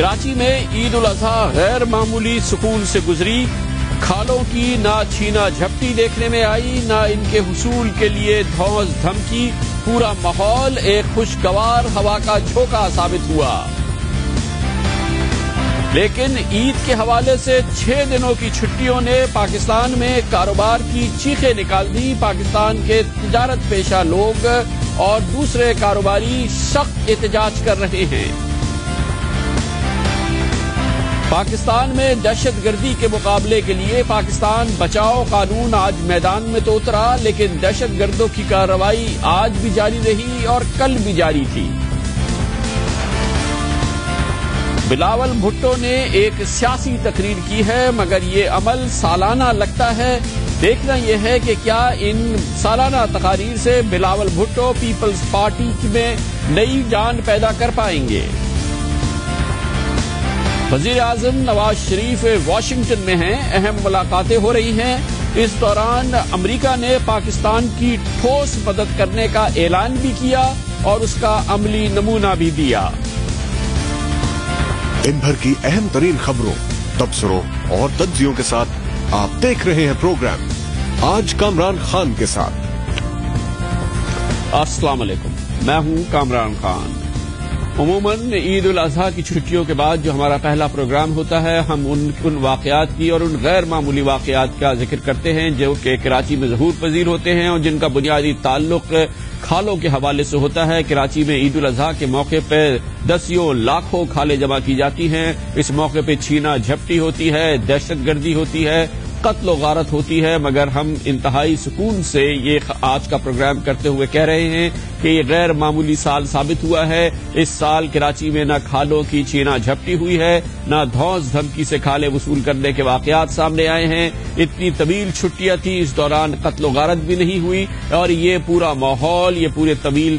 کراچی میں عید الاضحیٰ غیر معمولی سکون سے گزری. کھالوں کی نہ چھینا جھپٹی دیکھنے میں آئی، نہ ان کے حصول کے لیے دھوس دھمکی. پورا ماحول ایک خوشگوار ہوا کا جھونکا ثابت ہوا. لیکن عید کے حوالے سے 6 دنوں کی چھٹیوں نے پاکستان میں کاروبار کی چیخیں نکال دی. پاکستان کے تجارت پیشہ لوگ اور دوسرے کاروباری سخت احتجاج کر رہے ہیں. پاکستان میں دہشت گردی کے مقابلے کے لیے پاکستان بچاؤ قانون آج میدان میں تو اترا، لیکن دہشت گردوں کی کارروائی آج بھی جاری رہی اور کل بھی جاری تھی. بلاول بھٹو نے ایک سیاسی تقریر کی ہے، مگر یہ عمل سالانہ لگتا ہے. دیکھنا یہ ہے کہ کیا ان سالانہ تقاریر سے بلاول بھٹو پیپلز پارٹی میں نئی جان پیدا کر پائیں گے. وزیر اعظم نواز شریف واشنگٹن میں ہیں، اہم ملاقاتیں ہو رہی ہیں. اس دوران امریکہ نے پاکستان کی ٹھوس مدد کرنے کا اعلان بھی کیا اور اس کا عملی نمونہ بھی دیا. دن بھر کی اہم ترین خبروں، تبصروں اور تجزیوں کے ساتھ آپ دیکھ رہے ہیں پروگرام آج کامران خان کے ساتھ. السلام علیکم، میں ہوں کامران خان. عموماً عید الاضحیٰ کی چھٹیوں کے بعد جو ہمارا پہلا پروگرام ہوتا ہے، ہم ان واقعات کی اور ان غیر معمولی واقعات کا ذکر کرتے ہیں جو کہ کراچی میں ظہور پذیر ہوتے ہیں اور جن کا بنیادی تعلق کھالوں کے حوالے سے ہوتا ہے. کراچی میں عید الاضحیٰ کے موقع پہ دسیوں لاکھوں کھالیں جمع کی جاتی ہیں. اس موقع پہ چھینا جھپٹی ہوتی ہے، دہشت گردی ہوتی ہے، قتل و غارت ہوتی ہے. مگر ہم انتہائی سکون سے یہ آج کا پروگرام کرتے ہوئے کہہ رہے ہیں کہ یہ غیر معمولی سال ثابت ہوا ہے. اس سال کراچی میں نہ کھالوں کی چھینا جھپٹی ہوئی ہے، نہ دھوس دھمکی سے کھالیں وصول کرنے کے واقعات سامنے آئے ہیں. اتنی طویل چھٹیاں تھیں، اس دوران قتل و غارت بھی نہیں ہوئی، اور یہ پورا ماحول، یہ پورے طویل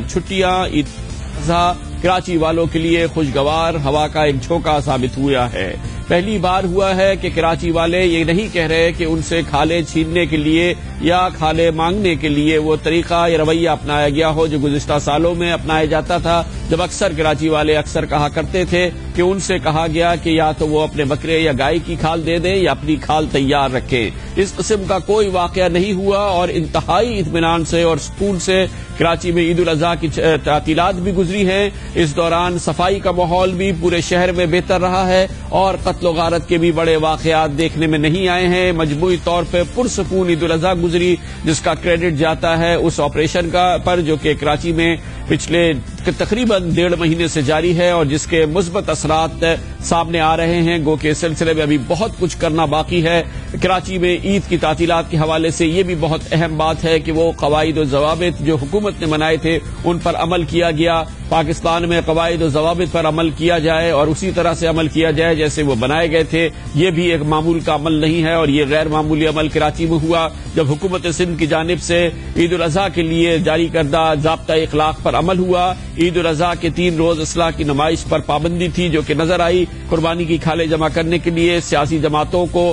چھٹیاں عید الاضحیٰ کراچی والوں کے لیے خوشگوار ہوا کا ایک جھونکا ثابت ہوا ہے. پہلی بار ہوا ہے کہ کراچی والے یہ نہیں کہہ رہے کہ ان سے کھالیں چھیننے کے لیے یا کھالیں مانگنے کے لیے وہ طریقہ یا رویہ اپنایا گیا ہو جو گزشتہ سالوں میں اپنایا جاتا تھا، جب اکثر کراچی والے اکثر کہا کرتے تھے کہ ان سے کہا گیا کہ یا تو وہ اپنے بکرے یا گائے کی کھال دے دیں یا اپنی کھال تیار رکھیں. اس قسم کا کوئی واقعہ نہیں ہوا اور انتہائی اطمینان سے اور سکون سے کراچی میں عید الاضحیٰ کی تعطیلات بھی گزری ہیں. اس دوران صفائی کا ماحول بھی پورے شہر میں بہتر رہا ہے اور قتل و غارت کے بھی بڑے واقعات دیکھنے میں نہیں آئے ہیں. مجموعی طور پہ پرسکون عید الاضحیٰ گزری، جس کا کریڈٹ جاتا ہے اس آپریشن کا پر جو کہ کراچی میں پچھلے تقریباً 1.5 مہینے سے جاری ہے اور جس کے مثبت اثرات سامنے آ رہے ہیں. گو کہ اس سلسلے میں ابھی بہت کچھ کرنا باقی ہے. کراچی میں عید کی تعطیلات کے حوالے سے یہ بھی بہت اہم بات ہے کہ وہ قواعد و ضوابط جو حکومت نے بنائے تھے ان پر عمل کیا گیا. پاکستان میں قواعد و ضوابط پر عمل کیا جائے اور اسی طرح سے عمل کیا جائے جیسے وہ بنائے گئے تھے. یہ بھی ایک معمول کا عمل نہیں ہے اور یہ غیر معمولی عمل کراچی میں ہوا جب حکومت سندھ کی جانب سے عید الاضحیٰ کے لیے جاری کردہ ضابطہ اخلاق پر عمل ہوا. عید الاضحیٰ کے 3 روز اصلاح کی نمائش پر پابندی تھی جو کہ نظر آئی. قربانی کی کھالیں جمع کرنے کے لیے سیاسی جماعتوں کو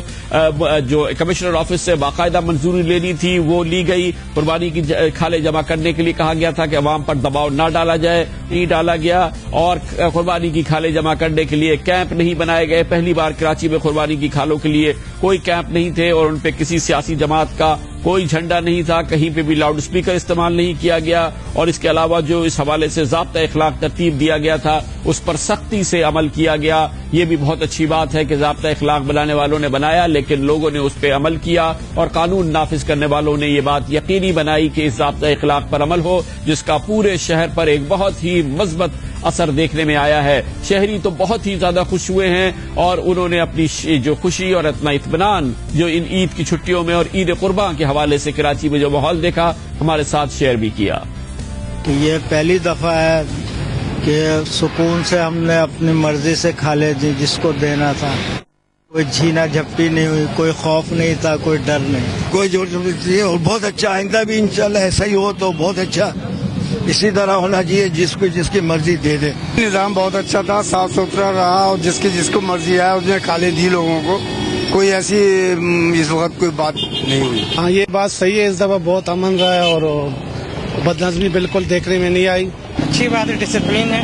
جو کمشنر آفس سے باقاعدہ منظوری لینی تھی وہ لی گئی. قربانی کی کھالیں جمع کرنے کے لیے کہا گیا تھا کہ عوام پر دباؤ نہ ڈالا جائے، نہیں ڈالا گیا. اور قربانی کی کھالیں جمع کرنے کے لیے کیمپ نہیں بنائے گئے. پہلی بار کراچی میں قربانی کی کھالوں کے لیے کوئی کیمپ نہیں تھے اور ان پہ کسی سیاسی جماعت کا کوئی جھنڈا نہیں تھا. کہیں پہ بھی لاؤڈ سپیکر استعمال نہیں کیا گیا اور اس کے علاوہ جو اس حوالے سے ضابطہ اخلاق ترتیب دیا گیا تھا اس پر سختی سے عمل کیا گیا. یہ بھی بہت اچھی بات ہے کہ ضابطہ اخلاق بنانے والوں نے بنایا لیکن لوگوں نے اس پہ عمل کیا اور قانون نافذ کرنے والوں نے یہ بات یقینی بنائی کہ اس ضابطہ اخلاق پر عمل ہو، جس کا پورے شہر پر ایک بہت ہی مثبت اثر دیکھنے میں آیا ہے. شہری تو بہت ہی زیادہ خوش ہوئے ہیں اور انہوں نے اپنی جو خوشی اور اپنا اطمینان جو ان عید کی چھٹیوں میں اور عید قرباں کے حوالے سے کراچی میں جو ماحول دیکھا ہمارے ساتھ شیئر بھی کیا. کہ یہ پہلی دفعہ ہے کہ سکون سے ہم نے اپنی مرضی سے کھالے دی جس کو دینا تھا. کوئی جھینا جھپٹی نہیں ہوئی، کوئی خوف نہیں تھا، کوئی ڈر نہیں، کوئی زور زبردستی اور بہت اچھا. آئندہ بھی انشاءاللہ ایسا ہی ہو تو بہت اچھا. اسی طرح ہونا چاہیے، جس کو جس کی مرضی دے دے. نظام بہت اچھا تھا، صاف ستھرا رہا اور جس کو مرضی آیا اس نے کھالے دی لوگوں کو. کوئی ایسی اس وقت کوئی بات نہیں ہوئی. ہاں یہ بات صحیح ہے، اس دفعہ بہت امن رہا ہے اور بدنظمی بالکل دیکھنے میں نہیں آئی. اچھی بات ہے، ڈسپلن ہے.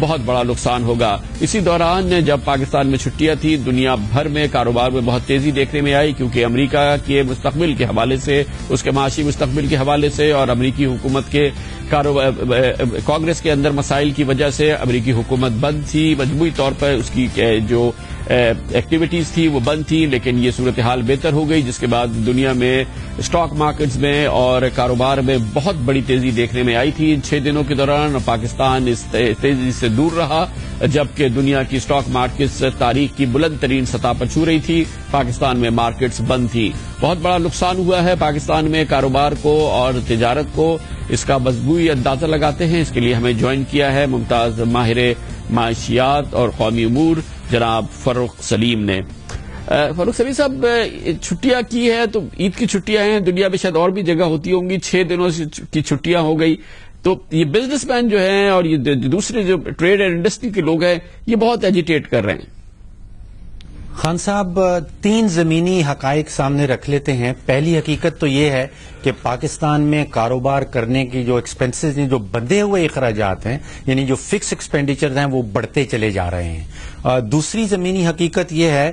بہت بڑا نقصان ہوگا۔ اسی دوران جب پاکستان میں چھٹیاں تھیں، دنیا بھر میں کاروبار میں بہت تیزی دیکھنے میں آئی، کیونکہ امریکہ کے مستقبل کے حوالے سے، اس کے معاشی مستقبل کے حوالے سے اور امریکی حکومت کے کانگریس کے اندر مسائل کی وجہ سے امریکی حکومت بند تھی، مجموعی طور پر اس کی جو ایکٹیویٹیز تھی وہ بند تھی، لیکن یہ صورتحال بہتر ہو گئی، جس کے بعد دنیا میں اسٹاک مارکیٹس میں اور کاروبار میں بہت بڑی تیزی دیکھنے میں آئی تھی۔ 6 دنوں کے دوران پاکستان اس تیزی سے دور رہا، جبکہ دنیا کی اسٹاک مارکیٹس تاریخ کی بلند ترین سطح پر چھو رہی تھی، پاکستان میں مارکیٹس بند تھی۔ بہت بڑا نقصان ہوا ہے پاکستان میں کاروبار کو اور تجارت کو، اس کا مضبوطی اندازہ لگاتے ہیں۔ اس کے لیے ہمیں جوائن کیا ہے ممتاز ماہر معاشیات اور قومی امور جناب فاروق سلیم نے۔ فاروق سلیم صاحب، چھٹیاں کی ہے تو عید کی چھٹیاں ہیں، دنیا میں شاید اور بھی جگہ ہوتی ہوں گی، 6 دنوں کی چھٹیاں ہو گئی، تو یہ بزنس مین جو ہیں اور یہ دوسرے جو ٹریڈ اینڈ انڈسٹری کے لوگ ہیں یہ بہت ایجیٹیٹ کر رہے ہیں۔ خان صاحب، 3 زمینی حقائق سامنے رکھ لیتے ہیں۔ پہلی حقیقت تو یہ ہے کہ پاکستان میں کاروبار کرنے کی جو ایکسپینسز ہیں، جو بندھے ہوئے اخراجات ہیں، یعنی جو فکس ایکسپینڈیچرز ہیں، وہ بڑھتے چلے جا رہے ہیں۔ دوسری زمینی حقیقت یہ ہے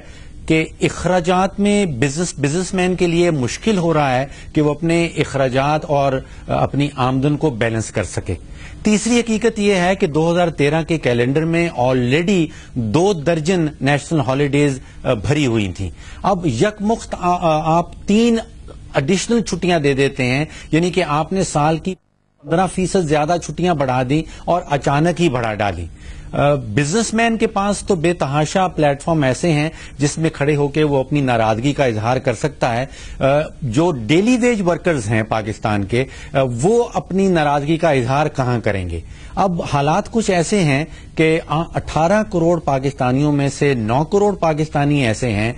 کہ اخراجات میں بزنس مین کے لیے مشکل ہو رہا ہے کہ وہ اپنے اخراجات اور اپنی آمدن کو بیلنس کر سکے۔ تیسری حقیقت یہ ہے کہ 2013 کے کیلنڈر میں آلریڈی 2 درجن نیشنل ہالیڈیز بھری ہوئی تھیں۔ اب یکمخت آپ 3 ایڈیشنل چھٹیاں دے دیتے ہیں، یعنی کہ آپ نے سال کی 15% زیادہ چھٹیاں بڑھا دی اور اچانک ہی بڑھا ڈالی۔ بزنس مین کے پاس تو بے تحاشا پلیٹ فارم ایسے ہیں جس میں کھڑے ہو کے وہ اپنی ناراضگی کا اظہار کر سکتا ہے۔ جو ڈیلی ویج ورکرز ہیں پاکستان کے، وہ اپنی ناراضگی کا اظہار کہاں کریں گے؟ اب حالات کچھ ایسے ہیں کہ 18 کروڑ پاکستانیوں میں سے 9 کروڑ پاکستانی ایسے ہیں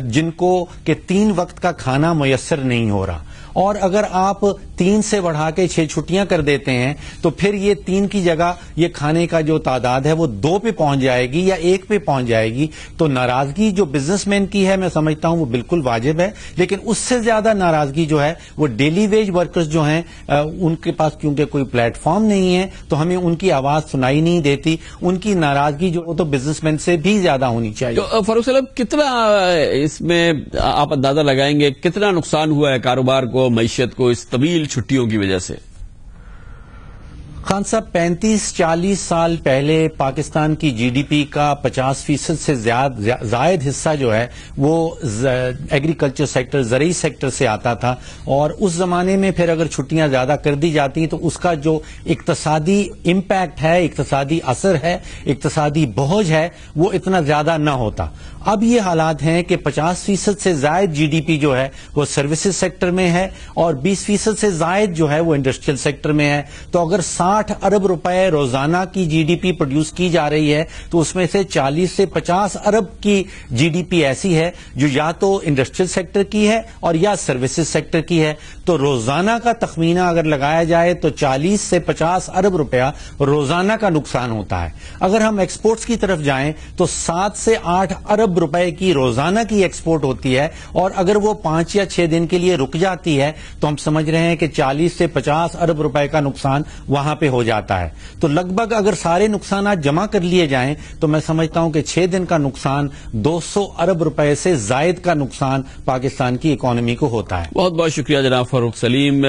جن کو کہ 3 وقت کا کھانا میسر نہیں ہو رہا، اور اگر آپ 3 سے بڑھا کے 6 چھٹیاں کر دیتے ہیں تو پھر یہ 3 کی جگہ یہ کھانے کا جو تعداد ہے وہ 2 پہ پہنچ جائے گی یا 1 پہ پہنچ جائے گی۔ تو ناراضگی جو بزنس مین کی ہے میں سمجھتا ہوں وہ بالکل واجب ہے، لیکن اس سے زیادہ ناراضگی جو ہے وہ ڈیلی ویج ورکرز جو ہیں، ان کے پاس کیونکہ کوئی پلیٹ فارم نہیں ہے تو ہمیں ان کی آواز سنائی نہیں دیتی، ان کی ناراضگی جو تو بزنس مین سے بھی زیادہ ہونی چاہیے۔ تو فاروق صاحب، کتنا اس میں آپ اندازہ لگائیں گے کتنا نقصان ہوا ہے کاروبار کو، معیشت کو اس طویل چھٹیوں کی وجہ سے؟ خان صاحب، 35-40 سال پہلے پاکستان کی جی ڈی پی کا 50% سے زائد حصہ جو ہے وہ ایگریکلچر سیکٹر، زرعی سیکٹر سے آتا تھا، اور اس زمانے میں پھر اگر چھٹیاں زیادہ کر دی جاتی تو اس کا جو اقتصادی امپیکٹ ہے، اقتصادی اثر ہے، اقتصادی بوجھ ہے، وہ اتنا زیادہ نہ ہوتا۔ اب یہ حالات ہیں کہ 50% سے زائد جی ڈی پی جو ہے وہ سروسز سیکٹر میں ہے اور 20% سے زائد جو ہے وہ انڈسٹریل سیکٹر میں ہے۔ تو اگر 60 ارب روپے روزانہ کی جی ڈی پی پروڈیوس کی جا رہی ہے تو اس میں سے 40 سے 50 ارب کی جی ڈی پی ایسی ہے جو یا تو انڈسٹریل سیکٹر کی ہے اور یا سروسز سیکٹر کی ہے۔ تو روزانہ کا تخمینہ اگر لگایا جائے تو 40 سے 50 ارب روپیہ روزانہ کا نقصان ہوتا ہے۔ اگر ہم ایکسپورٹس کی طرف جائیں تو 7 سے 8 ارب روپے کی روزانہ کی ایکسپورٹ ہوتی ہے، اور اگر وہ 5 یا 6 دن کے لیے رک جاتی ہے تو ہم سمجھ رہے ہیں کہ 40 سے 50 ارب روپے کا نقصان وہاں پہ ہو جاتا ہے۔ تو لگ بھگ اگر سارے نقصانات جمع کر لیے جائیں تو میں سمجھتا ہوں کہ 6 دن کا نقصان 200 ارب روپے سے زائد کا نقصان پاکستان کی اکانومی کو ہوتا ہے۔ بہت بہت شکریہ جناب فاروق سلیم۔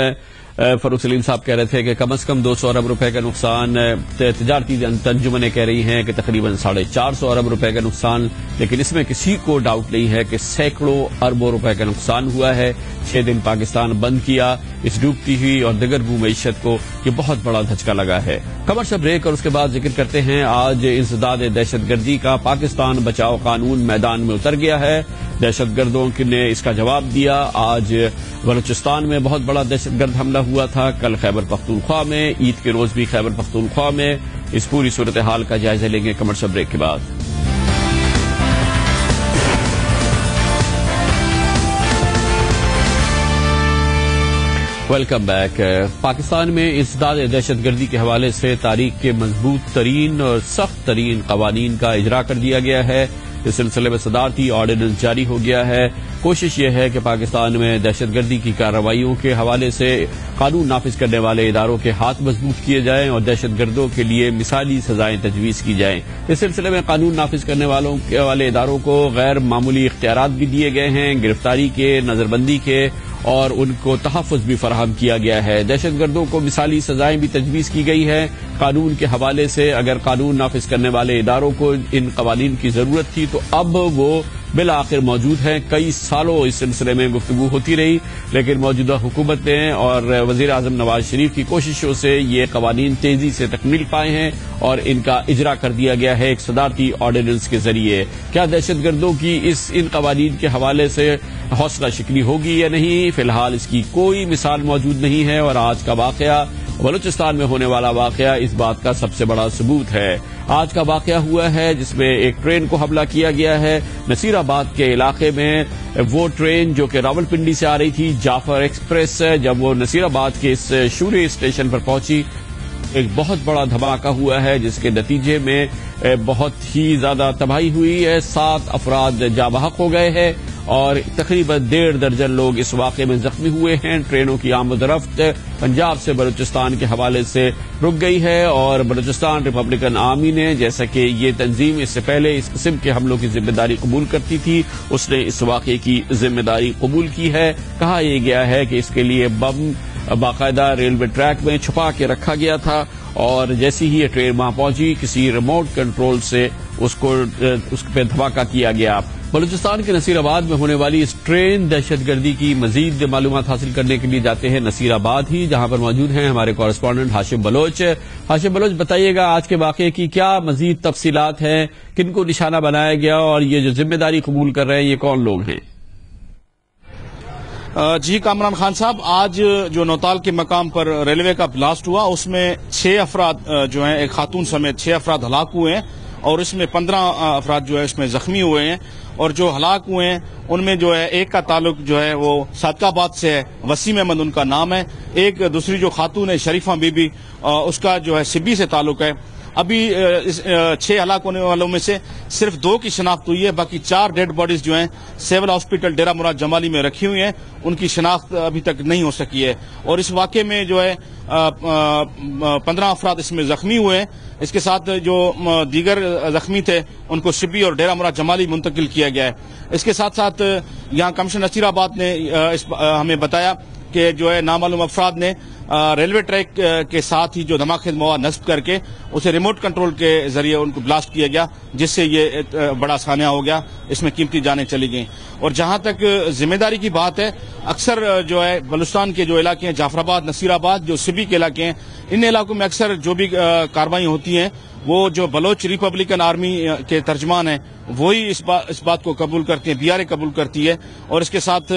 فاروق سلیم صاحب کہہ رہے تھے کہ کم از کم 200 ارب روپے کا نقصان، تجارتی تنجمنیں کہہ رہی ہیں کہ تقریباً 450 ارب روپے کا نقصان، لیکن اس میں کسی کو ڈاؤٹ نہیں ہے کہ سینکڑوں اربوں روپے کا نقصان ہوا ہے۔ 6 دن پاکستان بند کیا، اس ڈوبتی ہوئی اور دگرگوں معیشت کو یہ بہت بڑا دھچکا لگا ہے۔ کمرشل بریک اور اس کے بعد ذکر کرتے ہیں آج انسداد دہشت گردی کا۔ پاکستان بچاؤ قانون میدان میں اتر گیا ہے، دہشت گردوں نے اس کا جواب دیا۔ آج بلوچستان میں بہت بڑا دہشت گرد حملہ ہوا تھا، کل خیبر پختونخوا میں، عید کے روز بھی خیبر پختونخوا میں۔ اس پوری صورتحال کا جائزہ لیں گے کمرشل بریک کے بعد۔ Welcome back. پاکستان میں انسداد دہشت گردی کے حوالے سے تاریخ کے مضبوط ترین اور سخت ترین قوانین کا اجرا کر دیا گیا ہے۔ اس سلسلے میں صدارتی آرڈیننس جاری ہو گیا ہے۔ کوشش یہ ہے کہ پاکستان میں دہشت گردی کی کارروائیوں کے حوالے سے قانون نافذ کرنے والے اداروں کے ہاتھ مضبوط کیے جائیں اور دہشت گردوں کے لیے مثالی سزائیں تجویز کی جائیں۔ اس سلسلے میں قانون نافذ کرنے والے اداروں کو غیر معمولی اختیارات بھی دیے گئے ہیں، گرفتاری کے، نظر بندی کے، اور ان کو تحفظ بھی فراہم کیا گیا ہے۔ دہشت گردوں کو مثالی سزائیں بھی تجویز کی گئی ہے۔ قانون کے حوالے سے اگر قانون نافذ کرنے والے اداروں کو ان قوانین کی ضرورت تھی تو اب وہ بالآخر موجود ہیں۔ کئی سالوں اس سلسلے میں گفتگو ہوتی رہی، لیکن موجودہ حکومت نے اور وزیر اعظم نواز شریف کی کوششوں سے یہ قوانین تیزی سے تکمیل پائے ہیں اور ان کا اجرا کر دیا گیا ہے ایک صدارتی آرڈیننس کے ذریعے۔ کیا دہشت گردوں کی ان قوانین کے حوالے سے حوصلہ شکنی ہوگی یا نہیں؟ فی الحال اس کی کوئی مثال موجود نہیں ہے، اور آج کا واقعہ، بلوچستان میں ہونے والا واقعہ، اس بات کا سب سے بڑا ثبوت ہے۔ آج کا واقعہ ہوا ہے جس میں ایک ٹرین کو حملہ کیا گیا ہے نصیر آباد کے علاقے میں۔ وہ ٹرین جو کہ راولپنڈی سے آ رہی تھی، جعفر ایکسپریس، جب وہ نصیر آباد کے اس شوری اسٹیشن پر پہنچی، ایک بہت بڑا دھماکہ ہوا ہے جس کے نتیجے میں بہت ہی زیادہ تباہی ہوئی ہے۔ 7 افراد جاں بحق ہو گئے ہیں اور تقریباً 1.5 درجن لوگ اس واقعے میں زخمی ہوئے ہیں۔ ٹرینوں کی آمد و رفت پنجاب سے بلوچستان کے حوالے سے رک گئی ہے، اور بلوچستان ریپبلکن آرمی نے، جیسا کہ یہ تنظیم اس سے پہلے اس قسم کے حملوں کی ذمہ داری قبول کرتی تھی، اس نے اس واقعے کی ذمہ داری قبول کی ہے۔ کہا یہ گیا ہے کہ اس کے لیے بم باقاعدہ ریلوے ٹریک میں چھپا کے رکھا گیا تھا، اور جیسی ہی یہ ٹرین وہاں پہنچی کسی ریموٹ کنٹرول سے اس پہ دھماکہ کیا گیا۔ بلوچستان کے نصیر آباد میں ہونے والی اس ٹرین دہشت گردی کی مزید معلومات حاصل کرنے کے لیے جاتے ہیں نصیر آباد ہی، جہاں پر موجود ہیں ہمارے کورسپونڈنٹ ہاشم بلوچ۔ ہاشم بلوچ، بتائیے گا آج کے واقعے کی کیا مزید تفصیلات ہیں، کن کو نشانہ بنایا گیا، اور یہ جو ذمہ داری قبول کر رہے ہیں یہ کون لوگ ہیں؟ جی کامران خان صاحب، آج جو نوتال کے مقام پر ریلوے کا بلاسٹ ہوا اس میں 6 افراد جو ہیں، ایک خاتون سمیت 6 افراد ہلاک ہوئے ہیں، اور اس میں 15 افراد جو ہے اس میں زخمی ہوئے ہیں، اور جو ہلاک ہوئے ہیں ان میں جو ہے ایک کا تعلق جو ہے وہ صادق آباد سے ہے، وسیم احمد ان کا نام ہے، ایک دوسری جو خاتون ہے شریفہ بی بی، اس کا جو ہے سبی سے تعلق ہے۔ ابھی 6 ہلاک ہونے والوں میں سے صرف 2 کی شناخت ہوئی ہے، باقی 4 ڈیڈ باڈیز جو ہیں سول ہاسپٹل ڈیرہ مراد جمالی میں رکھی ہوئی ہیں، ان کی شناخت ابھی تک نہیں ہو سکی ہے، اور اس واقعے میں جو ہے 15 افراد اس میں زخمی ہوئے ہیں۔ اس کے ساتھ جو دیگر زخمی تھے ان کو شبی اور ڈیرہ مراد جمالی منتقل کیا گیا ہے۔ اس کے ساتھ ساتھ یہاں کمشنر نصیر آباد نے ہمیں بتایا کہ جو ہے نامعلوم افراد نے ریلوے ٹریک کے ساتھ ہی جو دھماکے مواد نصب کر کے اسے ریموٹ کنٹرول کے ذریعے ان کو بلاسٹ کیا گیا، جس سے یہ بڑا سانحہ ہو گیا، اس میں قیمتی جانیں چلی گئیں۔ اور جہاں تک ذمہ داری کی بات ہے، اکثر جو ہے بلوچستان کے جو علاقے ہیں، جعفر آباد، نصیر آباد، جو سبی کے علاقے ہیں، ان علاقوں میں اکثر جو بھی کارروائیں ہوتی ہیں وہ جو بلوچ ریپبلکن آرمی کے ترجمان ہیں وہی اس بات کو قبول کرتے ہیں، BRA قبول کرتی ہے، اور اس کے ساتھ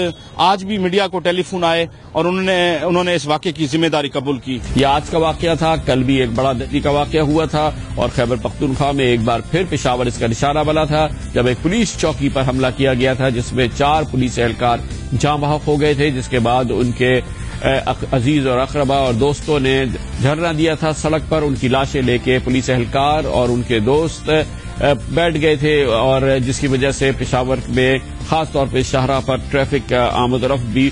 آج بھی میڈیا کو ٹیلی فون آئے اور انہوں نے اس واقعے کی ذمہ داری قبول کی۔ یہ آج کا واقعہ تھا، کل بھی ایک بڑا دہلی کا واقعہ ہوا تھا، اور خیبر پختونخوا میں ایک بار پھر پشاور اس کا نشانہ بنا تھا جب ایک پولیس چوکی پر حملہ کیا گیا تھا جس میں 4 پولیس اہلکار جاں بحق ہو گئے تھے، جس کے بعد ان کے عزیز اور اقربا اور دوستوں نے دھرنا دیا تھا سڑک پر، ان کی لاشیں لے کے پولیس اہلکار اور ان کے دوست بیٹھ گئے تھے، اور جس کی وجہ سے پشاور میں خاص طور پہ شاہراہ پر ٹریفک آمد و رفت بھی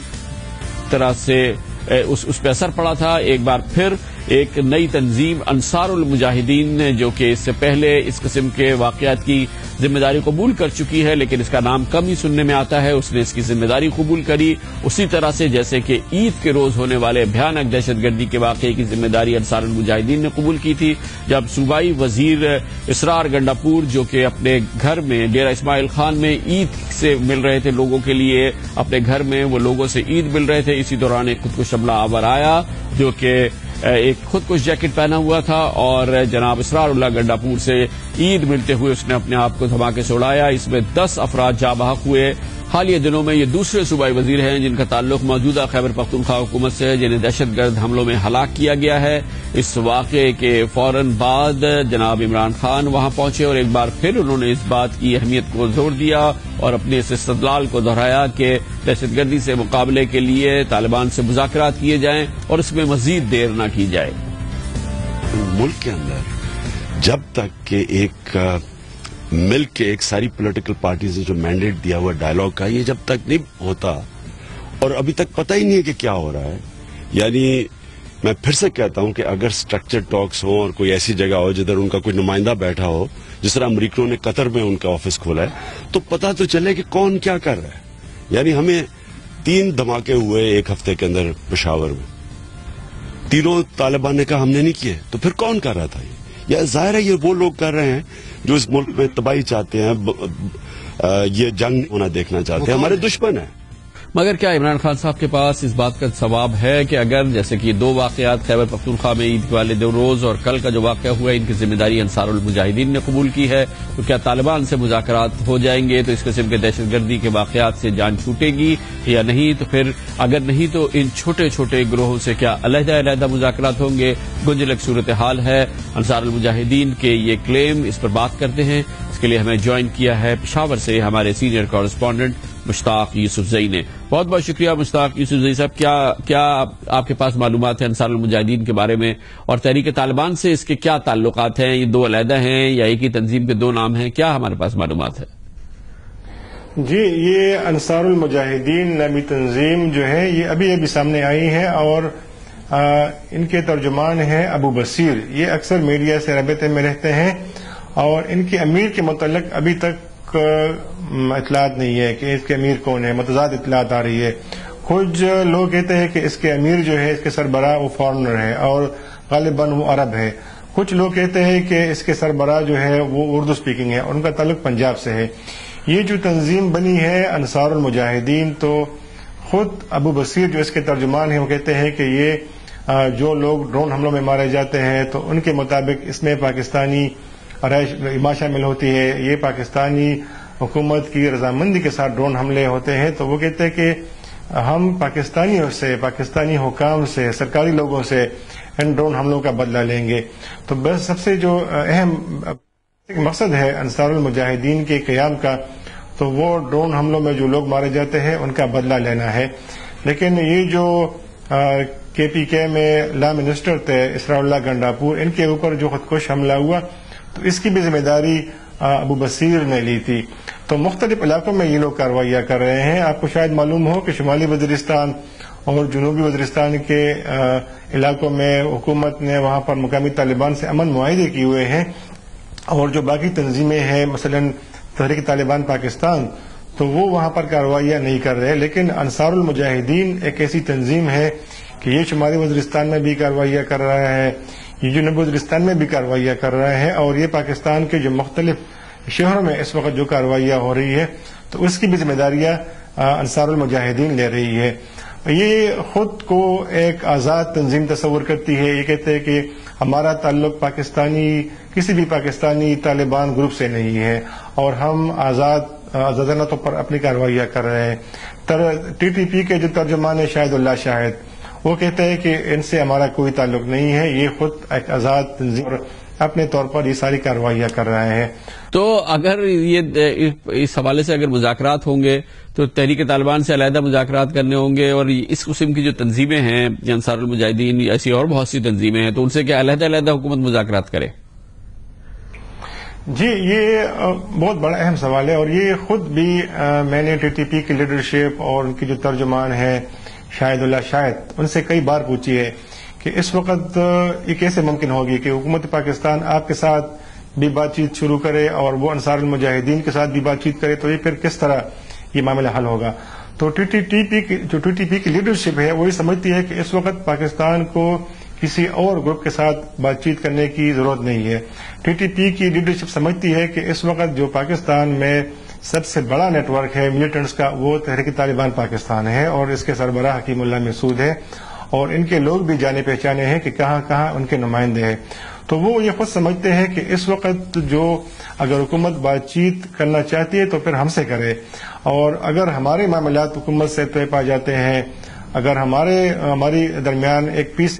طرح سے اس پہ اثر پڑا تھا۔ ایک بار پھر ایک نئی تنظیم انصار المجاہدین جو کہ اس سے پہلے اس قسم کے واقعات کی ذمہ داری قبول کر چکی ہے لیکن اس کا نام کم ہی سننے میں آتا ہے، اس نے اس کی ذمہ داری قبول کری، اسی طرح سے جیسے کہ عید کے روز ہونے والے بھیانک دہشت گردی کے واقعے کی ذمہ داری انصار المجاہدین نے قبول کی تھی، جب صوبائی وزیر اسرار گنڈاپور جو کہ اپنے گھر میں ڈیرہ اسماعیل خان میں عید سے مل رہے تھے لوگوں کے لیے، اپنے گھر میں وہ لوگوں سے عید مل رہے تھے، اسی دوران ایک خودکش حملہ آور آیا جو کہ ایک خودکش جیکٹ پہنا ہوا تھا، اور جناب اسرار اللہ گنڈاپور سے عید ملتے ہوئے اس نے اپنے آپ کو دھماکے سے اڑایا، اس میں 10 افراد جاں بحق ہوئے۔ حالیہ دنوں میں یہ دوسرے صوبائی وزیر ہیں جن کا تعلق موجودہ خیبر پختونخوا حکومت سے ہے، جنہیں دہشت گرد حملوں میں ہلاک کیا گیا ہے۔ اس واقعے کے فوراً بعد جناب عمران خان وہاں پہنچے اور ایک بار پھر انہوں نے اس بات کی اہمیت کو زور دیا اور اپنے اس استدلال کو دہرایا کہ دہشت گردی سے مقابلے کے لیے طالبان سے مذاکرات کیے جائیں اور اس میں مزید دیر نہ کی جائے۔ ملک کے اندر جب تک کہ ایک مل کے ایک ساری پولیٹیکل پارٹیز نے جو مینڈیٹ دیا ہوا ڈائلاگ کا، یہ جب تک نہیں ہوتا اور ابھی تک پتہ ہی نہیں ہے کہ کیا ہو رہا ہے. یعنی میں پھر سے کہتا ہوں کہ اگر سٹرکچر ٹاکس ہوں اور کوئی ایسی جگہ ہو جدھر ان کا کوئی نمائندہ بیٹھا ہو، جس طرح امریکیوں نے قطر میں ان کا آفس کھولا ہے، تو پتہ تو چلے کہ کون کیا کر رہا ہے. یعنی ہمیں 3 دھماکے ہوئے ایک ہفتے کے اندر پشاور میں، تینوں طالبان نے کہا ہم نے نہیں کیے، تو پھر کون کر رہا تھا؟ یا ظاہر ہے یہ وہ لوگ کر رہے ہیں جو اس ملک میں تباہی چاہتے ہیں، یہ جنگ ہونا دیکھنا چاہتے ہیں، ہمارے دشمن ہیں. مگر کیا عمران خان صاحب کے پاس اس بات کا ثواب ہے کہ اگر جیسے کہ 2 واقعات خیبر پختونخوا میں عید والے 2 روز اور کل کا جو واقعہ ہوا ہے، ان کی ذمہ داری انصار المجاہدین نے قبول کی ہے، تو کیا طالبان سے مذاکرات ہو جائیں گے تو اس قسم کے دہشت گردی کے واقعات سے جان چھوٹے گی یا نہیں؟ تو پھر اگر نہیں تو ان چھوٹے چھوٹے گروہوں سے کیا علیحدہ علیحدہ مذاکرات ہوں گے؟ گنجلک صورتحال ہے. انصار المجاہدین کے یہ کلیم، اس پر بات کرتے ہیں. اس کے لیے ہمیں جوائن کیا ہے پشاور سے ہمارے سینئر کورسپونڈنٹ مشتاق یوسف زئی نے. بہت بہت شکریہ مشتاق یوسف زئی صاحب. کیا آپ کے پاس معلومات ہیں انصار المجاہدین کے بارے میں، اور تحریک طالبان سے اس کے کیا تعلقات ہیں؟ یہ 2 علیحدہ ہیں یا ایک ہی تنظیم کے 2 نام ہیں؟ کیا ہمارے پاس معلومات ہے؟ جی، یہ انصار المجاہدین نامی تنظیم جو ہے یہ ابھی سامنے آئی ہے، اور ان کے ترجمان ہیں ابو بصیر. یہ اکثر میڈیا سے رابطے میں رہتے ہیں، اور ان کے امیر کے متعلق ابھی تک اطلاعات نہیں ہے کہ اس کے امیر کون ہے. متضاد اطلاعات آ رہی ہے. کچھ لوگ کہتے ہیں کہ اس کے امیر جو ہے، اس کے سربراہ وہ فارنر ہے اور غالباً وہ عرب ہے. کچھ لوگ کہتے ہیں کہ اس کے سربراہ جو ہے وہ اردو سپیکنگ ہے اور ان کا تعلق پنجاب سے ہے. یہ جو تنظیم بنی ہے انصار المجاہدین، تو خود ابو بصیر جو اس کے ترجمان ہیں وہ کہتے ہیں کہ یہ جو لوگ ڈرون حملوں میں مارے جاتے ہیں تو ان کے مطابق اس میں پاکستانی رہائش شامل ہوتی ہے. یہ پاکستانی حکومت کی رضامندی کے ساتھ ڈرون حملے ہوتے ہیں. تو وہ کہتے ہیں کہ ہم پاکستانیوں سے، پاکستانی حکام سے، سرکاری لوگوں سے ان ڈرون حملوں کا بدلہ لیں گے. تو بس سب سے جو اہم مقصد ہے انصار المجاہدین کے قیام کا، تو وہ ڈرون حملوں میں جو لوگ مارے جاتے ہیں ان کا بدلہ لینا ہے. لیکن یہ جو کے پی کے میں لا منسٹر تھے اسرار اللہ گنڈاپور، ان کے اوپر جو خودکش حملہ ہوا، تو اس کی بھی ذمہ داری ابو بصیر نے لی تھی. تو مختلف علاقوں میں یہ لوگ کارروائیاں کر رہے ہیں. آپ کو شاید معلوم ہو کہ شمالی وزیرستان اور جنوبی وزیرستان کے علاقوں میں حکومت نے وہاں پر مقامی طالبان سے امن معاہدے کیے ہوئے ہیں، اور جو باقی تنظیمیں ہیں مثلا تحریک طالبان پاکستان، تو وہ وہاں پر کارروائیاں نہیں کر رہے. لیکن انصار المجاہدین ایک ایسی تنظیم ہے کہ یہ شمالی وزیرستان میں بھی کارروائیاں کر رہا ہے، یہ جنوبی وزیرستان میں بھی کارروائیاں کر رہا ہے، اور یہ پاکستان کے جو مختلف شہروں میں اس وقت جو کارروائیاں ہو رہی ہے تو اس کی بھی ذمہ داریاں انصار المجاہدین لے رہی ہے. یہ خود کو ایک آزاد تنظیم تصور کرتی ہے. یہ کہتے ہیں کہ ہمارا تعلق کسی بھی پاکستانی طالبان گروپ سے نہیں ہے، اور ہم آزادانہ طور پر اپنی کارروائیاں کر رہے ہیں. ٹی ٹی پی کے جو ترجمان ہے شاہد اللہ شاہد، وہ کہتے ہیں کہ ان سے ہمارا کوئی تعلق نہیں ہے، یہ خود ایک آزاد تنظیم اپنے طور پر یہ ساری کارروائیاں کر رہے ہیں. تو اگر یہ اس حوالے سے اگر مذاکرات ہوں گے تو تحریک طالبان سے علیحدہ مذاکرات کرنے ہوں گے، اور اس قسم کی جو تنظیمیں ہیں انصار المجاہدین، ایسی اور بہت سی تنظیمیں ہیں، تو ان سے کیا علیحدہ علیحدہ حکومت مذاکرات کرے؟ جی، یہ بہت بڑا اہم سوال ہے، اور یہ خود بھی میں نے ٹی ٹی پی کی لیڈرشپ اور ان کی جو ترجمان ہے شاہد اللہ شاہد، ان سے کئی بار پوچھی ہے کہ اس وقت یہ کیسے ممکن ہوگی کہ حکومت پاکستان آپ کے ساتھ بھی بات چیت شروع کرے اور وہ انصار المجاہدین کے ساتھ بھی بات چیت کرے، تو یہ پھر کس طرح یہ معاملہ حل ہوگا؟ تو ٹی ٹی پی کی لیڈرشپ ہے وہ یہ سمجھتی ہے کہ اس وقت پاکستان کو کسی اور گروپ کے ساتھ بات چیت کرنے کی ضرورت نہیں ہے. ٹی ٹی پی کی لیڈرشپ سمجھتی ہے کہ اس وقت جو پاکستان میں سب سے بڑا نیٹ ورک ہے ملیٹنٹس کا، وہ تحریک طالبان پاکستان ہے، اور اس کے سربراہ حکیم اللہ مسعود ہے، اور ان کے لوگ بھی جانے پہچانے ہیں کہ کہاں کہاں ان کے نمائندے ہیں. تو وہ یہ خود سمجھتے ہیں کہ اس وقت جو اگر حکومت بات چیت کرنا چاہتی ہے تو پھر ہم سے کرے، اور اگر ہمارے معاملات حکومت سے طے پا جاتے ہیں، اگر ہماری درمیان ایک پیس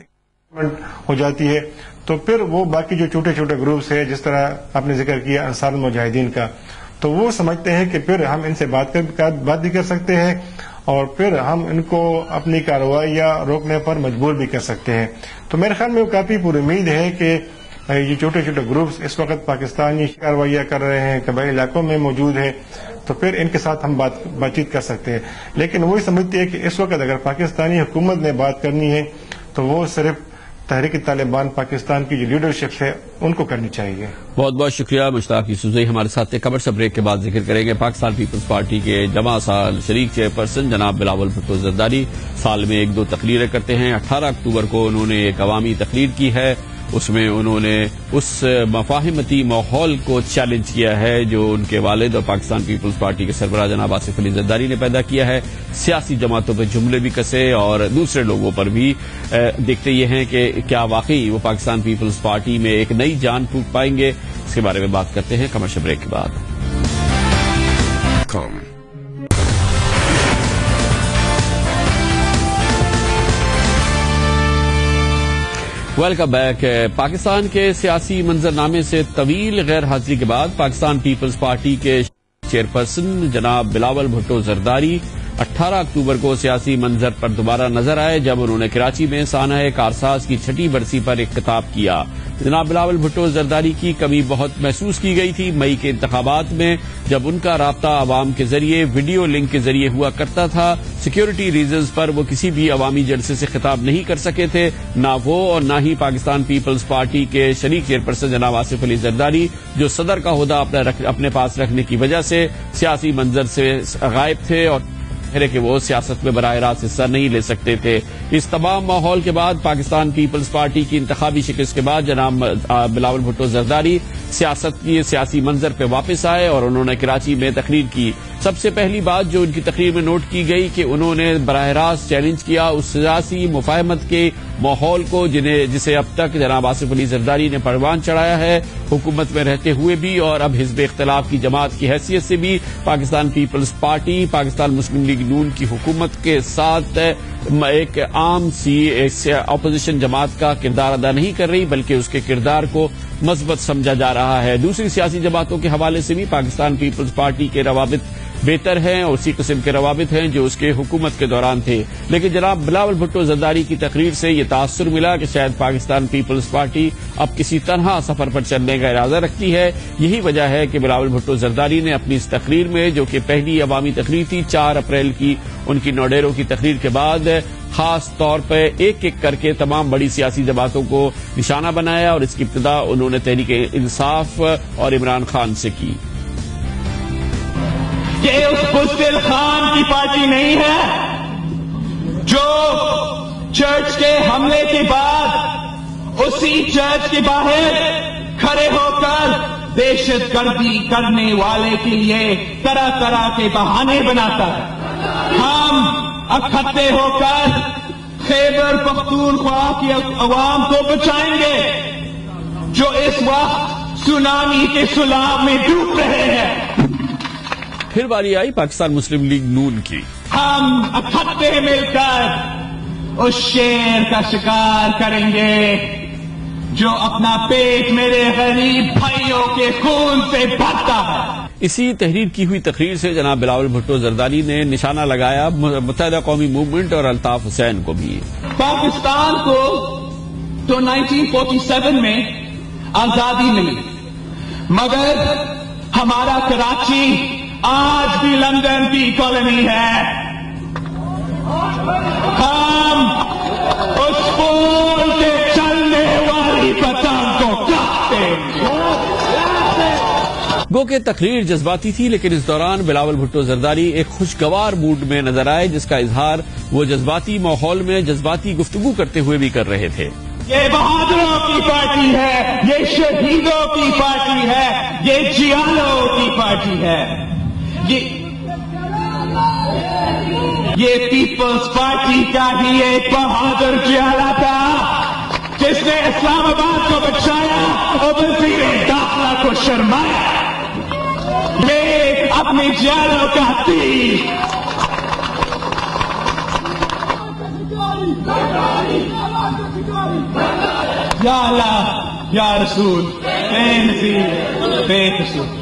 ہو جاتی ہے، تو پھر وہ باقی جو چھوٹے چھوٹے گروپس ہیں جس طرح آپ نے ذکر کیا انصار المجاہدین کا، تو وہ سمجھتے ہیں کہ پھر ہم ان سے بات بھی کر سکتے ہیں، اور پھر ہم ان کو اپنی کارروائی یا روکنے پر مجبور بھی کر سکتے ہیں. تو میرے خیال میں وہ کافی پر امید ہے کہ یہ چھوٹے چھوٹے گروپس اس وقت پاکستانی کارروائیاں کر رہے ہیں، قبائلی علاقوں میں موجود ہیں، تو پھر ان کے ساتھ ہم بات چیت کر سکتے ہیں. لیکن وہی سمجھتے ہیں کہ اس وقت اگر پاکستانی حکومت نے بات کرنی ہے تو وہ صرف تحریک طالبان پاکستان کی جو لیڈرشپ ہے ان کو کرنی چاہیے. بہت بہت شکریہ مشتاق یوسفزئی ہمارے ساتھ. خبر سے بریک کے بعد ذکر کریں گے پاکستان پیپلز پارٹی کے جمع سال شریک چیئرپرسن جناب بلاول بھٹو زرداری سال میں 1-2 تقریریں کرتے ہیں. 18 اکتوبر کو انہوں نے ایک عوامی تقریر کی ہے، اس میں انہوں نے اس مفاہمتی ماحول کو چیلنج کیا ہے جو ان کے والد اور پاکستان پیپلز پارٹی کے سربراہ جناب آصف علی زرداری نے پیدا کیا ہے. سیاسی جماعتوں پہ جملے بھی کسے اور دوسرے لوگوں پر بھی. دیکھتے یہ ہیں کہ کیا واقعی وہ پاکستان پیپلز پارٹی میں ایک نئی جان پھونک پائیں گے. اس کے بارے میں بات کرتے ہیں کمرشل بریک کے بعد. Welcome back. پاکستان کے سیاسی منظرنامے سے طویل غیر حاضری کے بعد پاکستان پیپلز پارٹی کے چیئرپرسن جناب بلاول بھٹو زرداری 18 اکتوبر کو سیاسی منظر پر دوبارہ نظر آئے جب انہوں نے کراچی میں سانحہ کارساز کی 6ٹی برسی پر ایک خطاب کیا. جناب بلاول بھٹو زرداری کی کمی بہت محسوس کی گئی تھی. مئی کے انتخابات میں جب ان کا رابطہ عوام کے ذریعے ویڈیو لنک کے ذریعے ہوا کرتا تھا، سیکیورٹی ریزنز پر وہ کسی بھی عوامی جلسے سے خطاب نہیں کر سکے تھے. نہ وہ اور نہ ہی پاکستان پیپلز پارٹی کے شریک چیئرپرسن جناب آصف علی زرداری جو صدر کا عہدہ اپنے پاس رکھنے کی وجہ سے سیاسی منظر سے غائب تھے اور کہ وہ سیاست میں براہ راست حصہ نہیں لے سکتے تھے. اس تمام ماحول کے بعد پاکستان پیپلز پارٹی کی انتخابی شکست کے بعد جناب بلاول بھٹو زرداری سیاست کی سیاسی منظر پہ واپس آئے اور انہوں نے کراچی میں تقریر کی. سب سے پہلی بات جو ان کی تقریر میں نوٹ کی گئی کہ انہوں نے براہ راست چیلنج کیا اس سیاسی مفاہمت کے ماحول کو جسے اب تک جناب آصف علی زرداری نے پروان چڑھایا ہے حکومت میں رہتے ہوئے بھی اور اب حزب اختلاف کی جماعت کی حیثیت سے بھی. پاکستان پیپلز پارٹی پاکستان مسلم لیگ نون کی حکومت کے ساتھ ایک عام سی اپوزیشن جماعت کا کردار ادا نہیں کر رہی بلکہ اس کے کردار کو مثبت سمجھا جا رہا ہے. دوسری سیاسی جماعتوں کے حوالے سے بھی پاکستان پیپلز پارٹی کے روابط بہتر ہیں اور اسی قسم کے روابط ہیں جو اس کے حکومت کے دوران تھے. لیکن جناب بلاول بھٹو زرداری کی تقریر سے یہ تاثر ملا کہ شاید پاکستان پیپلز پارٹی اب کسی طرح سفر پر چلنے کا ارادہ رکھتی ہے. یہی وجہ ہے کہ بلاول بھٹو زرداری نے اپنی اس تقریر میں جو کہ پہلی عوامی تقریر تھی 4 اپریل کی ان کی نوڈیرو کی تقریر کے بعد خاص طور پہ ایک ایک کر کے تمام بڑی سیاسی جماعتوں کو نشانہ بنایا اور اس کی ابتدا انہوں نے تحریک انصاف اور عمران خان سے کی. یہ اس بزدل خان کی پارٹی نہیں ہے جو چرچ کے حملے کے بعد اسی چرچ کے باہر کھڑے ہو کر دہشت گردی کرنے والے کے لیے طرح طرح کے بہانے بناتا ہے. ہم اکٹھے ہو کر خیبر پختونخوا کی عوام کو بچائیں گے جو اس وقت سونامی کے سیلاب میں ڈوب رہے ہیں. پھر باری آئی پاکستان مسلم لیگ نون کی. ہم اکٹھے مل کر اس شیر کا شکار کریں گے جو اپنا پیٹ میرے غریب بھائیوں کے خون سے بھرتا ہے. اسی تحریر کی ہوئی تقریر سے جناب بلاول بھٹو زرداری نے نشانہ لگایا متحدہ قومی موومنٹ اور الطاف حسین کو بھی. پاکستان کو تو 1947 میں آزادی ملی مگر ہمارا کراچی آج بھی لندن کی کالونی ہے. ہم اس پول کے چلنے والی پتنگ کو کاٹتے ہیں. گو کہ تقریر جذباتی تھی لیکن اس دوران بلاول بھٹو زرداری ایک خوشگوار موڈ میں نظر آئے جس کا اظہار وہ جذباتی ماحول میں جذباتی گفتگو کرتے ہوئے بھی کر رہے تھے. یہ بہادروں کی پارٹی ہے، یہ شہیدوں کی پارٹی ہے، یہ جیالوں کی پارٹی ہے. یہ پیپلز پارٹی کا ہی ایک بہادر جیالہ تھا جس نے اسلام آباد کو بچایا اور وزیر داخلہ کو شرمایا. یہ اپنے جیالوں کا تیر یا اللہ یا رسول اے نذیر بے قصور.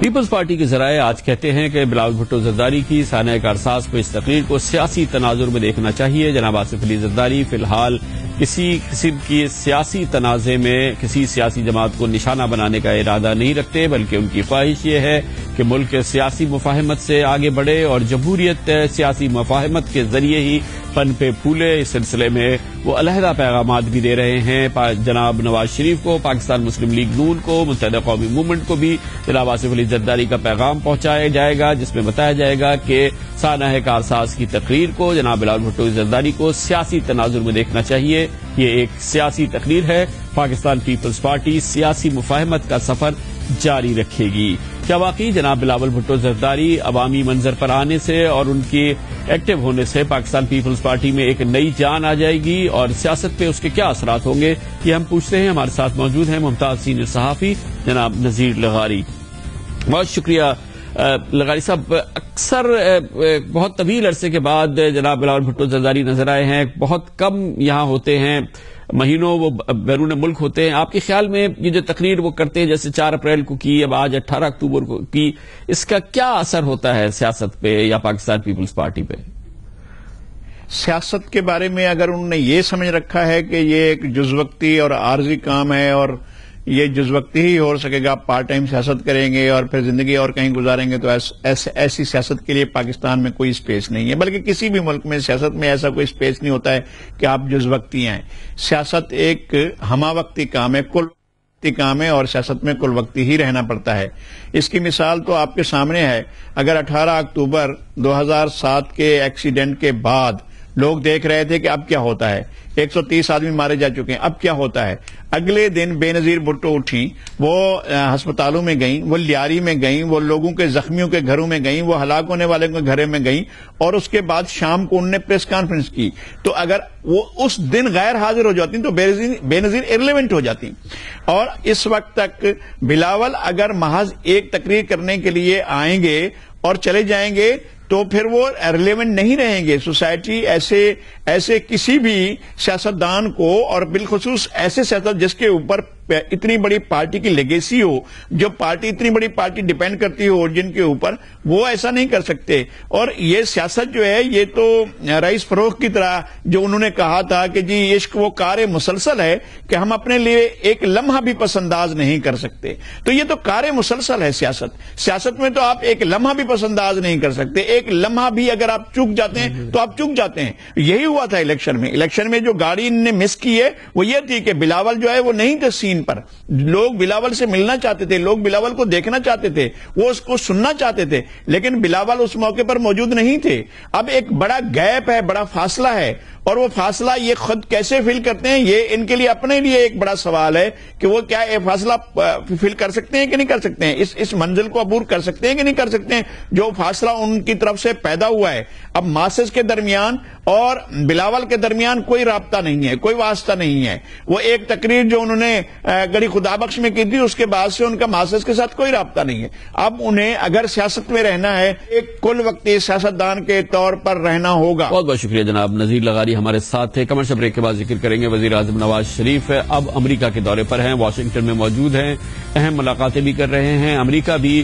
پیپلز پارٹی کے ذرائع آج کہتے ہیں کہ بلاول بھٹو زرداری کی سانحہ کارساز کو اس تقریر کو سیاسی تناظر میں دیکھنا چاہیے. جناب آصف علی زرداری فی الحال کسی قسم کی سیاسی تنازع میں کسی سیاسی جماعت کو نشانہ بنانے کا ارادہ نہیں رکھتے، بلکہ ان کی خواہش یہ ہے کہ ملک سیاسی مفاہمت سے آگے بڑھے اور جمہوریت سیاسی مفاہمت کے ذریعے ہی پن پہ پھولے. اس سلسلے میں وہ علیحدہ پیغامات بھی دے رہے ہیں جناب نواز شریف کو، پاکستان مسلم لیگ نون کو، متحدہ قومی موومنٹ کو بھی جناب آصف علی زرداری کا پیغام پہنچایا جائے گا، جس میں بتایا جائے گا کہ سانحہ کارساز کی تقریر کو جناب بلاول بھٹو زرداری کو سیاسی تناظر میں دیکھنا چاہیے. یہ ایک سیاسی تقریر ہے. پاکستان پیپلز پارٹی سیاسی مفاہمت کا سفر جاری رکھے گی. کیا واقعی جناب بلاول بھٹو زرداری عوامی منظر پر آنے سے اور ان کے ایکٹیو ہونے سے پاکستان پیپلز پارٹی میں ایک نئی جان آ جائے گی اور سیاست پہ اس کے کیا اثرات ہوں گے، یہ ہم پوچھتے ہیں. ہمارے ساتھ موجود ہیں ممتاز سینئر صحافی جناب نذیر لغاری. بہت شکریہ لغاری صاحب. اکثر بہت طویل عرصے کے بعد جناب بلاول بھٹو زرداری نظر آئے ہیں، بہت کم یہاں ہوتے ہیں، مہینوں وہ بیرون ملک ہوتے ہیں. آپ کے خیال میں یہ جو تقریر وہ کرتے ہیں جیسے 4 اپریل کو کی، اب آج 18 اکتوبر کو کی، اس کا کیا اثر ہوتا ہے سیاست پہ یا پاکستان پیپلز پارٹی پہ؟ سیاست کے بارے میں اگر انہوں نے یہ سمجھ رکھا ہے کہ یہ ایک جز وقتی اور عارضی کام ہے اور یہ جز وقتی ہی ہو سکے گا، پارٹ ٹائم سیاست کریں گے اور پھر زندگی اور کہیں گزاریں گے، تو ایسی سیاست کے لیے پاکستان میں کوئی سپیس نہیں ہے. بلکہ کسی بھی ملک میں سیاست میں ایسا کوئی سپیس نہیں ہوتا ہے کہ آپ جز وقتی ہیں. سیاست ایک ہمہ وقتی کام ہے، کل وقتی کام ہے، اور سیاست میں کل وقتی ہی رہنا پڑتا ہے. اس کی مثال تو آپ کے سامنے ہے. اگر 18 اکتوبر 2007 کے ایکسیڈنٹ کے بعد لوگ دیکھ رہے تھے کہ اب کیا ہوتا ہے، 130 آدمی مارے جا چکے ہیں، اب کیا ہوتا ہے، اگلے دن بے نظیر بھٹو اٹھیں، وہ ہسپتالوں میں گئیں، وہ لیاری میں گئیں، وہ لوگوں کے زخمیوں کے گھروں میں گئیں، وہ ہلاک ہونے والے کے گھروں میں گئیں، اور اس کے بعد شام کو انہوں نے پریس کانفرنس کی. تو اگر وہ اس دن غیر حاضر ہو جاتی تو بے نظیر ایرلیونٹ ہو جاتی. اور اس وقت تک بلاول اگر محض ایک تقریر کرنے کے لیے آئیں گے اور چلے جائیں گے تو پھر وہ ریلیونٹ نہیں رہیں گے. سوسائٹی ایسے کسی بھی سیاستدان کو، اور بالخصوص ایسے سیاست جس کے اوپر اتنی بڑی پارٹی کی لیگیسی ہو، جو پارٹی اتنی بڑی پارٹی ڈیپینڈ کرتی ہو جن کے اوپر، وہ ایسا نہیں کر سکتے. اور یہ سیاست جو ہے یہ تو رئیس فروخت کی طرح جو انہوں نے کہا تھا کہ جی عشق وہ کار مسلسل ہے کہ ہم اپنے لیے ایک لمحہ بھی پس انداز نہیں کر سکتے. تو یہ تو کار مسلسل ہے سیاست میں تو آپ ایک لمحہ بھی پس انداز نہیں کر سکتے. ایک لمحہ بھی اگر آپ چک جاتے ہیں تو آپ چک جاتے ہیں. یہی ہوا تھا الیکشن میں جو گاڑی نے مس کی ہے وہ یہ تھی کہ بلاول جو ہے وہ نہیں تھے سین پر. لوگ بلاول سے ملنا چاہتے تھے، لوگ بلاول کو دیکھنا چاہتے تھے، وہ اس کو سننا چاہتے تھے، لیکن بلاول اس موقع پر موجود نہیں تھے. اب ایک بڑا گیپ ہے، بڑا فاصلہ ہے، اور وہ فاصلہ یہ خود کیسے فل کرتے ہیں، یہ ان کے لیے اپنے لیے ایک بڑا سوال ہے کہ وہ کیا یہ فاصلہ فل کر سکتے ہیں کہ نہیں کر سکتے ہیں، اس منزل کو عبور کر سکتے ہیں کہ نہیں کر سکتے ہیں جو فاصلہ ان کی طرف سے پیدا ہوا ہے. اب ماسز کے درمیان اور بلاول کے درمیان کوئی رابطہ نہیں ہے، کوئی واسطہ نہیں ہے. وہ ایک تقریر جو انہوں نے گڑی خدا بخش میں کی تھی اس کے بعد سے ان کا ماسز کے ساتھ کوئی رابطہ نہیں ہے. اب انہیں اگر سیاست میں رہنا ہے ایک کل وقتی سیاستدان کے طور پر رہنا ہوگا. بہت بہت شکریہ جناب. نذیر لغاری ہمارے ساتھ تھے. کمرشل بریک کے بعد ذکر کریں گے. وزیر اعظم نواز شریف اب امریکہ کے دورے پر ہیں، واشنگٹن میں موجود ہیں، اہم ملاقاتیں بھی کر رہے ہیں. امریکہ بھی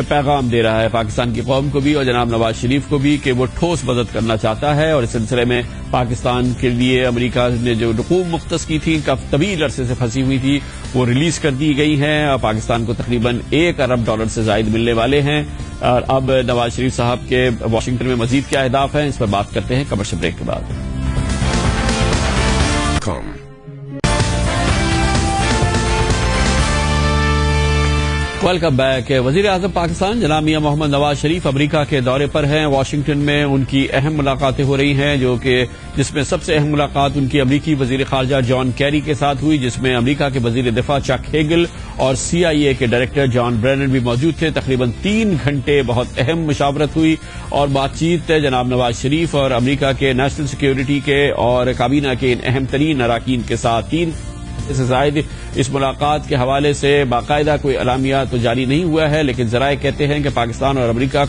پیغام دے رہا ہے پاکستان کی قوم کو بھی اور جناب نواز شریف کو بھی کہ وہ ٹھوس مدد کرنا چاہتا ہے، اور اس سلسلے میں پاکستان کے لیے امریکہ نے جو رقوم مختص کی تھی، طویل عرصے سے پھنسی ہوئی تھی، وہ ریلیز کر دی گئی ہیں. اور پاکستان کو تقریباً $1 ارب سے زائد ملنے والے ہیں. اور اب نواز شریف صاحب کے واشنگٹن میں مزید کیا اہداف ہیں، اس پر بات کرتے ہیں کمرشل بریک کے بعد. Welcome back. وزیر اعظم پاکستان جناب میاں محمد نواز شریف امریکہ کے دورے پر ہیں. واشنگٹن میں ان کی اہم ملاقاتیں ہو رہی ہیں، جس میں سب سے اہم ملاقات ان کی امریکی وزیر خارجہ جان کیری کے ساتھ ہوئی، جس میں امریکہ کے وزیر دفاع چک ہیگل اور CIA کے ڈائریکٹر جان برینن بھی موجود تھے. تقریباً 3 گھنٹے بہت اہم مشاورت ہوئی اور بات چیت جناب نواز شریف اور امریکہ کے نیشنل سیکیورٹی کے اور کابینہ کے ان اہم ترین اراکین کے ساتھ. 3 سے زائد اس ملاقات کے حوالے سے باقاعدہ کوئی اعلامیہ تو جاری نہیں ہوا ہے، لیکن ذرائع کہتے ہیں کہ پاکستان اور امریکہ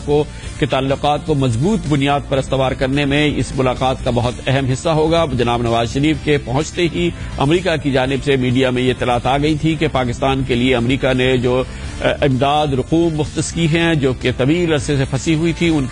کے تعلقات کو مضبوط بنیاد پر استوار کرنے میں اس ملاقات کا بہت اہم حصہ ہوگا. جناب نواز شریف کے پہنچتے ہی امریکہ کی جانب سے میڈیا میں یہ اطلاعات آ گئی تھی کہ پاکستان کے لیے امریکہ نے جو امداد رقوم مختص کی ہیں جو کہ طویل عرصے سے پھنسی ہوئی تھی، ان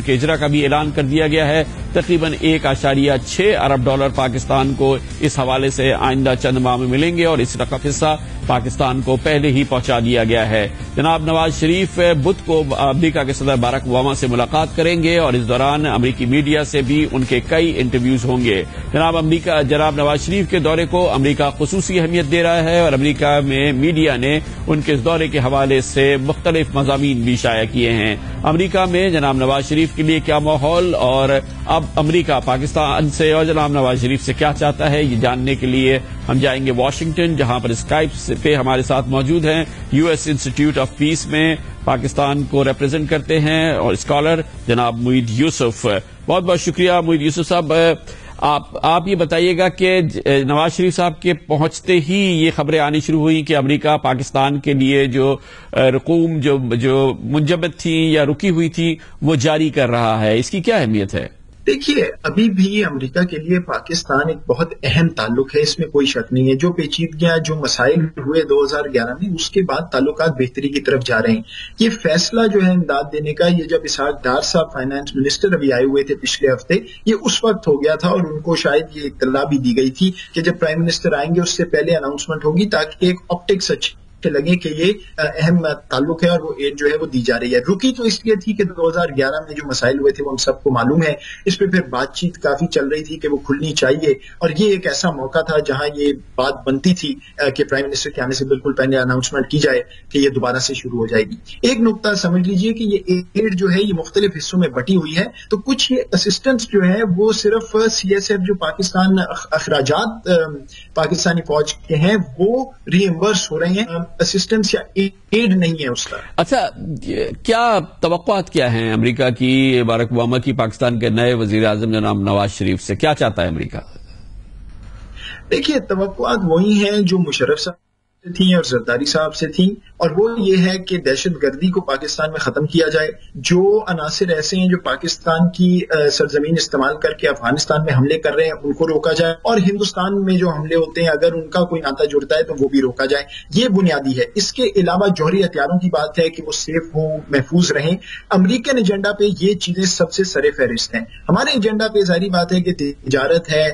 کے اجرا کا بھی اعلان کر دیا گیا ہے۔ تقریباً 1.6 ارب ڈالر پاکستان کو اس حوالے سے آئندہ چند ماہ میں ملیں گے، اور اس رقم حصہ پاکستان کو پہلے ہی پہنچا دیا گیا ہے۔ جناب نواز شریف بدھ کو امریکہ کے صدر باراک اوباما سے ملاقات کریں گے، اور اس دوران امریکی میڈیا سے بھی ان کے کئی انٹرویوز ہوں گے۔ جناب نواز شریف کے دورے کو امریکہ خصوصی اہمیت دے رہا ہے، اور امریکہ میں میڈیا نے ان کے اس دورے کے حوالے سے مختلف مضامین بھی شائع کیے ہیں۔ امریکہ میں جناب نواز شریف کے لیے کیا ماحول، اور اب امریکہ پاکستان سے اور جناب نواز شریف سے کیا چاہتا ہے، یہ جاننے کے لیے ہم جائیں گے واشنگٹن، جہاں پر اسکائپ پہ ہمارے ساتھ موجود ہیں U S institute of peace میں پاکستان کو ریپرزینٹ کرتے ہیں اور اسکالر جناب معید یوسف۔ بہت بہت شکریہ معید یوسف صاحب۔ آپ یہ بتائیے گا کہ نواز شریف صاحب کے پہنچتے ہی یہ خبریں آنی شروع ہوئی کہ امریکہ پاکستان کے لیے جو رقوم جو منجمد تھی یا رکی ہوئی تھی وہ جاری کر رہا ہے، اس کی کیا اہمیت ہے؟ دیکھیے، ابھی بھی امریکہ کے لیے پاکستان ایک بہت اہم تعلق ہے، اس میں کوئی شک نہیں ہے۔ جو پیچیدگیاں، جو مسائل ہوئے 2011 میں، اس کے بعد تعلقات بہتری کی طرف جا رہے ہیں۔ یہ فیصلہ جو ہے امداد دینے کا، یہ جب اسحاق ڈار صاحب فائنانس منسٹر ابھی آئے ہوئے تھے پچھلے ہفتے، یہ اس وقت ہو گیا تھا، اور ان کو شاید یہ اطلاع بھی دی گئی تھی کہ جب پرائم منسٹر آئیں گے اس سے پہلے اناؤنسمنٹ ہوگی، تاکہ ایک آپٹکس اچھی لگے کہ یہ اہم تعلق ہے اور وہ ایڈ جو ہے وہ دی جا رہی ہے۔ رکی تو اس لیے تھی کہ 2011 میں جو مسائل ہوئے تھے وہ ہم سب کو معلوم ہے، اس پہ پھر بات چیت کافی چل رہی تھی کہ وہ کھلنی چاہیے، اور یہ ایک ایسا موقع تھا جہاں یہ بات بنتی تھی کہ پرائم منسٹر کے آنے سے بالکل پہلے اناؤنسمنٹ کی جائے کہ یہ دوبارہ سے شروع ہو جائے گی۔ ایک نقطہ سمجھ لیجئے کہ یہ ایڈ جو ہے یہ مختلف حصوں میں بٹی ہوئی ہے، تو کچھ یہ اسسٹنٹس جو ہے وہ صرف سی ایس ایف جو پاکستان اخراجات پاکستانی فوج کے ہیں وہ ری ایمبرس ہو رہے ہیں، اسسٹنس یا ایڈ نہیں ہے اس کا۔ اچھا، کیا توقعات کیا ہیں امریکہ کی، باراک اوباما کی پاکستان کے نئے وزیر اعظم جناب نواز شریف سے؟ کیا چاہتا ہے امریکہ؟ دیکھیے، توقعات وہی ہیں جو مشرف صاحب سے تھیں اور زرداری صاحب سے تھیں، اور وہ یہ ہے کہ دہشت گردی کو پاکستان میں ختم کیا جائے۔ جو عناصر ایسے ہیں جو پاکستان کی سرزمین استعمال کر کے افغانستان میں حملے کر رہے ہیں ان کو روکا جائے، اور ہندوستان میں جو حملے ہوتے ہیں اگر ان کا کوئی ناطا جڑتا ہے تو وہ بھی روکا جائے۔ یہ بنیادی ہے۔ اس کے علاوہ جوہری ہتھیاروں کی بات ہے کہ وہ سیف ہوں، محفوظ رہیں۔ امریکن ایجنڈا پہ یہ چیزیں سب سے سر فہرست ہیں۔ ہمارے ایجنڈا پہ ظاہری بات ہے کہ تجارت ہے،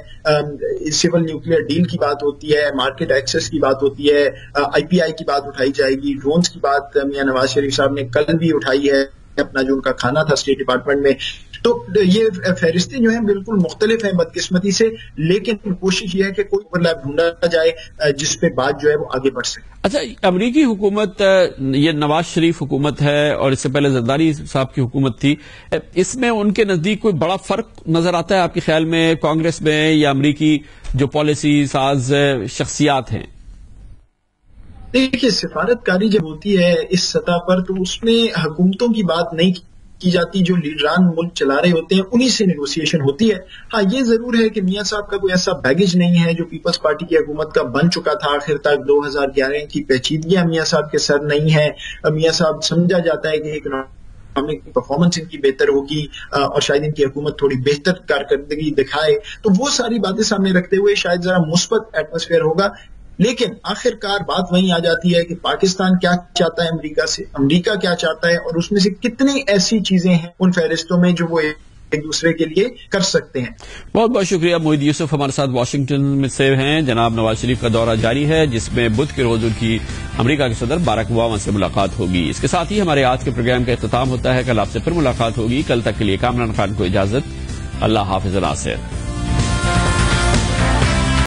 سول نیوکلیئر ڈیل کی بات ہوتی ہے، مارکیٹ ایکسس کی بات ہوتی ہے، آئی پی آئی کی بات اٹھائی جائے گی، ڈرونز کی بات میاں نواز شریف صاحب نے کل بھی اٹھائی ہے اپنا جو ان کا کھانا تھا اسٹیٹ ڈپارٹمنٹ میں۔ تو یہ فہرستیں جو ہیں بالکل مختلف ہیں بدقسمتی سے، لیکن کوشش یہ ہے کہ کوئی اوور لیپ ڈھونڈا جائے جس پہ بات جو ہے وہ آگے بڑھ سکے۔ اچھا، امریکی حکومت، یہ نواز شریف حکومت ہے اور اس سے پہلے زرداری صاحب کی حکومت تھی، اس میں ان کے نزدیک کوئی بڑا فرق نظر آتا ہے آپ کے خیال میں کانگریس میں یا امریکی جو پالیسی ساز شخصیات ہیں؟ دیکھیے، سفارتکاری جب ہوتی ہے اس سطح پر تو اس میں حکومتوں کی بات نہیں کی جاتی، جو لیڈران ملک چلا رہے ہوتے ہیں انہی سے نیگوسیشن ہوتی ہے۔ ہاں، یہ ضرور ہے کہ میاں صاحب کا کوئی ایسا بیگیج نہیں ہے جو پیپلز پارٹی کی حکومت کا بن چکا تھا آخر تک۔ 2011 کی پیچیدگیاں میاں صاحب کے سر نہیں ہیں۔ میاں صاحب سمجھا جاتا ہے کہ پرفارمنس ان کی بہتر ہوگی اور شاید ان کی حکومت تھوڑی بہتر کارکردگی دکھائے، تو وہ ساری باتیں سامنے رکھتے ہوئے شاید ذرا مثبت ایٹماسفیئر ہوگا۔ لیکن آخر کار بات وہیں آ جاتی ہے کہ پاکستان کیا چاہتا ہے امریکہ سے، امریکہ کیا چاہتا ہے، اور اس میں سے کتنی ایسی چیزیں ہیں ان فہرستوں میں جو وہ ایک دوسرے کے لیے کر سکتے ہیں۔ بہت بہت شکریہ معید یوسف، ہمارے ساتھ واشنگٹن میں سے ہیں۔ جناب نواز شریف کا دورہ جاری ہے جس میں بدھ کے روز ان کی امریکہ کے صدر باراک اوباما سے ملاقات ہوگی۔ اس کے ساتھ ہی ہمارے آج کے پروگرام کا اختتام ہوتا ہے۔ کل آپ سے پھر ملاقات ہوگی۔ کل تک کے لیے کامران خان کو اجازت۔ اللہ حافظ ناصر۔